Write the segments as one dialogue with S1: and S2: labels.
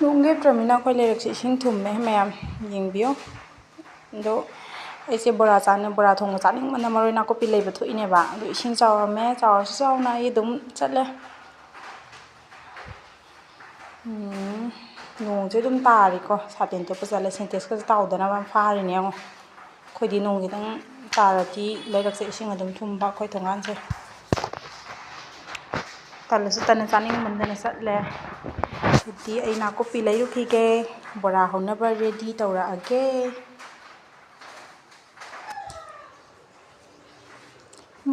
S1: ꯅꯣꯡ ꯂꯦꯞꯇ꯭ꯔꯕꯅꯤꯅ ꯑꯩꯈꯣꯏ ꯂꯩꯔꯛꯁꯦ ꯏꯁꯤꯡ ꯊꯨꯝꯃꯦ ꯃꯌꯥꯝ ꯌꯦꯡꯕꯤꯌꯨ ꯑꯗꯣ ꯑꯩꯁꯦ ꯕꯣꯔꯥ ꯊꯣꯡꯕ ꯆꯥꯅꯤꯡꯕꯅ ꯃꯔꯣꯏ ꯅꯥꯀꯨꯞꯄꯤ ꯂꯩꯕ ꯊꯣꯛꯏꯅꯦꯕ ꯑꯗꯣ ꯏꯁꯤꯡ ꯆꯥꯎꯔꯝꯃꯦ ꯆꯥꯎꯔꯁꯨ ꯆꯥꯎꯅ ꯑꯩ ꯑꯗꯨꯝ ꯆꯠꯂꯦ ꯅꯣꯡꯁꯦ ꯑꯗꯨꯝ ꯇꯥꯔꯤꯀꯣ ꯁꯥꯇꯤꯟ ꯇꯨꯞꯄ ꯆꯠꯂꯦ ꯁꯤꯟꯇꯦꯛꯁꯀꯁꯦ ꯇꯥꯎꯗꯅꯕ ꯐꯥꯔꯤꯅꯦ ꯌꯦꯡꯉꯣ ꯑꯩꯈꯣꯏꯗꯤ ꯅꯣꯡ ꯈꯤꯇꯪ ꯇꯥꯔꯗꯤ ꯂꯩꯔꯛꯁꯦ ꯏꯁꯤꯡ ꯑꯗꯨꯝ ꯊꯨꯝꯕ ꯑꯩꯈꯣꯏ ꯊꯣꯡꯒꯥꯟꯁꯦ ꯇꯜꯂꯁꯨ ꯇꯟꯅ ꯆꯥꯅꯤꯡꯃꯟꯗꯅ ꯆꯠꯂꯦ ꯑꯗꯨꯗꯤ ꯑꯩ ꯅꯥꯀꯨꯞꯄꯤ ꯂꯩꯔꯨꯈꯤꯒꯦ ꯕꯣꯔꯥ ꯍꯧꯅꯕ ꯔꯦꯗꯤ ꯇꯧꯔꯛꯑꯒꯦ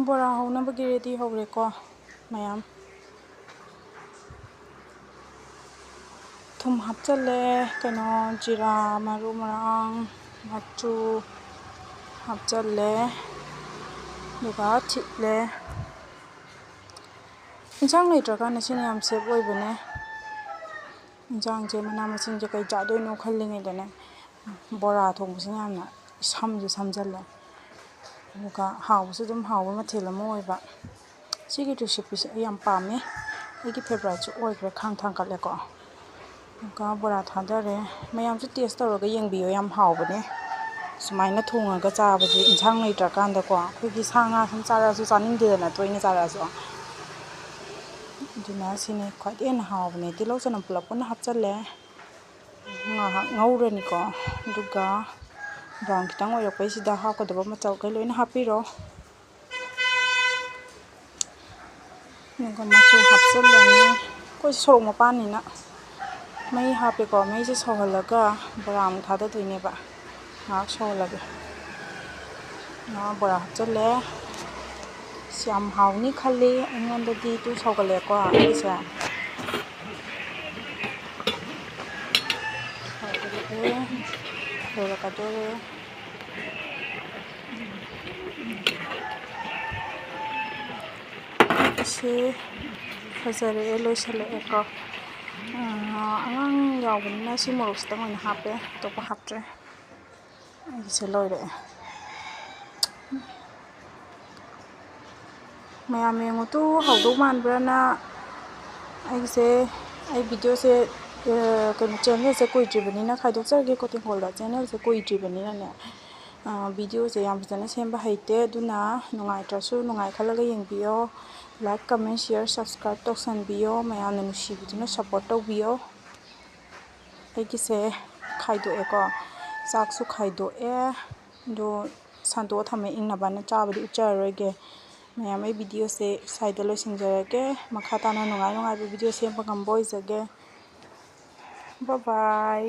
S1: ꯕꯣꯔꯥ ꯍꯧꯅꯕꯒꯤ ꯔꯦꯗꯤ ꯍꯧꯔꯦꯀꯣ ꯃꯌꯥꯝ ꯊꯨꯝ ꯍꯥꯞꯆꯜꯂꯦ ꯀꯩꯅꯣ ꯖꯤꯔꯥ ꯃꯔꯨ ꯃꯔꯥꯡ ꯃꯆꯨ ꯍꯥꯞꯆꯜꯂꯦ ꯑꯗꯨꯒ ꯊꯤꯠꯂꯦ ꯏꯟꯁꯥꯡ ꯂꯩꯇ꯭ꯔꯀꯥꯟꯗ ꯁꯤꯅ ꯌꯥꯝ ꯁꯦꯞ ꯑꯣꯏꯕꯅꯦ ꯏꯟꯁꯥꯡꯁꯦ ꯃꯅꯥ ꯃꯁꯤꯡꯁꯦ ꯀꯩ ꯆꯥꯗꯣꯏꯅꯣ ꯈꯜꯂꯤꯉꯩꯗꯅꯦ ꯕꯣꯔꯥ ꯊꯣꯡꯕꯁꯤꯅ ꯌꯥꯝꯅ ꯁꯝꯁꯨ ꯁꯝꯖꯜꯂꯦ ꯑꯗꯨꯒ ꯍꯥꯎꯕꯁꯨ ꯑꯗꯨꯝ ꯍꯥꯎꯕ ꯃꯊꯦꯜ ꯑꯃ ꯑꯣꯏꯕ ꯁꯤꯒꯤ ꯔꯦꯁꯤꯄꯤꯁꯦ ꯑꯩ ꯌꯥꯝ ꯄꯥꯝꯃꯦ ꯑꯩꯒꯤ ꯐꯦꯚꯣꯔꯥꯏꯠꯁꯨ ꯑꯣꯏꯈ꯭ꯔꯦ ꯈꯥꯡ ꯊꯥꯡꯀꯠꯂꯦꯀꯣ ꯑꯗꯨꯒ ꯕꯣꯔꯥ ꯊꯥꯗꯔꯦ ꯃꯌꯥꯝꯁꯨ ꯇꯦꯁ ꯇꯧꯔꯒ ꯌꯦꯡꯕꯤꯌꯨ ꯌꯥꯝ ꯍꯥꯎꯕꯅꯦ ꯁꯨꯃꯥꯏꯅ ꯊꯣꯡꯉꯒ ꯆꯥꯕꯁꯦ ꯏꯟꯁꯥꯡ ꯂꯩꯇ꯭ꯔꯀꯥꯟꯗꯀꯣ ꯑꯩꯈꯣꯏꯒꯤ ꯁꯥ ꯉꯥ ꯁꯨꯝ ꯆꯥꯔꯛꯑꯁꯨ ꯆꯥꯅꯤꯡꯗꯦꯗꯅ ꯇꯣꯏꯅ ꯆꯥꯔꯛꯑꯁꯨ ꯑꯗꯨꯅ ꯁꯤꯅꯤ ꯈ꯭ꯋꯥꯏꯗꯒꯤ ꯍꯦꯟꯅ ꯍꯥꯎꯕꯅꯦ ꯇꯤꯜꯍꯧ ꯆꯅꯝ ꯄꯨꯂꯞ ꯄꯨꯟꯅ ꯍꯥꯞꯆꯜꯂꯦ ꯉꯥꯏꯍꯥꯛ ꯉꯧꯔꯅꯤꯀꯣ ꯑꯗꯨꯒ ꯕ꯭ꯔꯥꯎꯟ ꯈꯤꯇꯪ ꯑꯣꯏꯔꯛꯄꯩꯁꯤꯗ ꯍꯥꯞꯀꯗꯕ ꯃꯆꯜꯈꯩ ꯂꯣꯏꯅ ꯍꯥꯞꯄꯤꯔꯣ ꯑꯗꯨꯒ ꯃꯆꯨ ꯍꯥꯞꯆꯤꯜꯂꯅꯤ ꯑꯩꯈꯣꯏ ꯁꯣꯔꯣꯛ ꯃꯄꯥꯟꯅꯤꯅ ꯃꯩ ꯍꯥꯞꯄꯦꯀꯣ ꯃꯩꯁꯦ ꯁꯧꯍꯜꯂꯒ ꯕꯣꯔꯥ ꯑꯃꯨꯛ ꯊꯥꯗꯗꯣꯏꯅꯦꯕ ꯉꯥꯏꯍꯥꯛ ꯁꯧꯍꯜꯂꯒꯦ ꯕꯣꯔꯥ ꯍꯥꯞꯆꯤꯜꯂꯦ ꯌꯥꯝ ꯍꯥꯎꯅꯤ ꯈꯜꯂꯤ ꯑꯩꯉꯣꯟꯗꯗꯤ ꯇꯨ ꯁꯧꯒꯠꯂꯛꯑꯦꯀꯣ ꯑꯩꯒꯤꯁꯦ ꯁꯧꯒꯠꯂꯛꯑꯦ ꯂꯣꯏꯔꯛꯀꯗꯣꯔꯦ ꯁꯤ ꯐꯖꯔꯛꯑꯦ ꯂꯣꯏꯁꯤꯜꯂꯛꯑꯦꯀꯣ ꯑꯉꯥꯡ ꯌꯥꯎꯕꯅꯤꯅ ꯁꯤ ꯃꯣꯔꯣꯛꯁꯤꯇꯪ ꯑꯣꯏꯅ ꯍꯥꯞꯄꯦ ꯑꯇꯣꯞꯄ ꯍꯥꯞꯇ꯭ꯔꯦ ꯑꯩꯒꯤꯁꯦ ꯂꯣꯏꯔꯛꯑꯦ ꯃꯌꯥꯝ ꯌꯦꯡꯉꯨꯇꯨ ꯍꯥꯎꯗꯧ ꯃꯥꯟꯕ꯭ꯔꯅ ꯑꯩꯒꯤꯁꯦ ꯑꯩ ꯚꯤꯗꯤꯑꯣꯁꯦ ꯀꯩꯅꯣ ꯆꯦꯅꯦꯜꯁꯦ ꯀꯨꯏꯗ꯭ꯔꯤꯕꯅꯤꯅ ꯈꯥꯏꯗꯣꯛꯆꯔꯒꯦꯀꯣ ꯇꯦꯡꯀꯣꯜꯗ ꯆꯦꯅꯦꯜꯁꯦ ꯀꯨꯏꯗ꯭ꯔꯤꯕꯅꯤꯅꯅꯦ ꯚꯤꯗꯤꯑꯣꯁꯦ ꯌꯥꯝ ꯐꯖꯅ ꯁꯦꯝꯕ ꯍꯩꯇꯦ ꯑꯗꯨꯅ ꯅꯨꯡꯉꯥꯏꯇ꯭ꯔꯁꯨ ꯅꯨꯡꯉꯥꯏ ꯈꯜꯂꯒ ꯌꯦꯡꯕꯤꯌꯣ ꯂꯥꯏꯛ ꯀꯃꯦꯟ ꯁꯤꯌꯔ ꯁꯕꯁꯀ꯭ꯔꯥꯏꯕ ꯇꯧꯁꯟꯕꯤꯌꯣ ꯃꯌꯥꯝꯅ ꯅꯨꯡꯁꯤꯕꯤꯗꯨꯅ ꯁꯞꯄꯣꯔꯠ ꯇꯧꯕꯤꯌꯣ ꯑꯩꯒꯤꯁꯦ ꯈꯥꯏꯗꯣꯛꯑꯦꯀꯣ ꯆꯥꯛꯁꯨ ꯈꯥꯏꯗꯣꯛꯑꯦ ꯑꯗꯣ ꯁꯟꯇꯣꯛꯑ ꯊꯝꯃꯦ ꯏꯪꯅꯕꯅ ꯆꯥꯕꯗꯤ ꯎꯠꯆꯔꯔꯣꯏꯒꯦ ꯃꯌꯥꯝ ꯑꯩ ꯚꯤꯗꯤꯑꯣꯁꯦ ꯁ꯭ꯋꯥꯏꯗ ꯂꯣꯏꯁꯤꯟꯖꯔꯒꯦ ꯃꯈꯥ ꯇꯥꯅ ꯅꯨꯡꯉꯥꯏꯕ ꯚꯤꯗꯤꯑꯣ ꯁꯦꯝꯕ ꯉꯝꯕ ꯑꯣꯏꯖꯒꯦ ꯕꯥꯏ ꯕꯥꯏ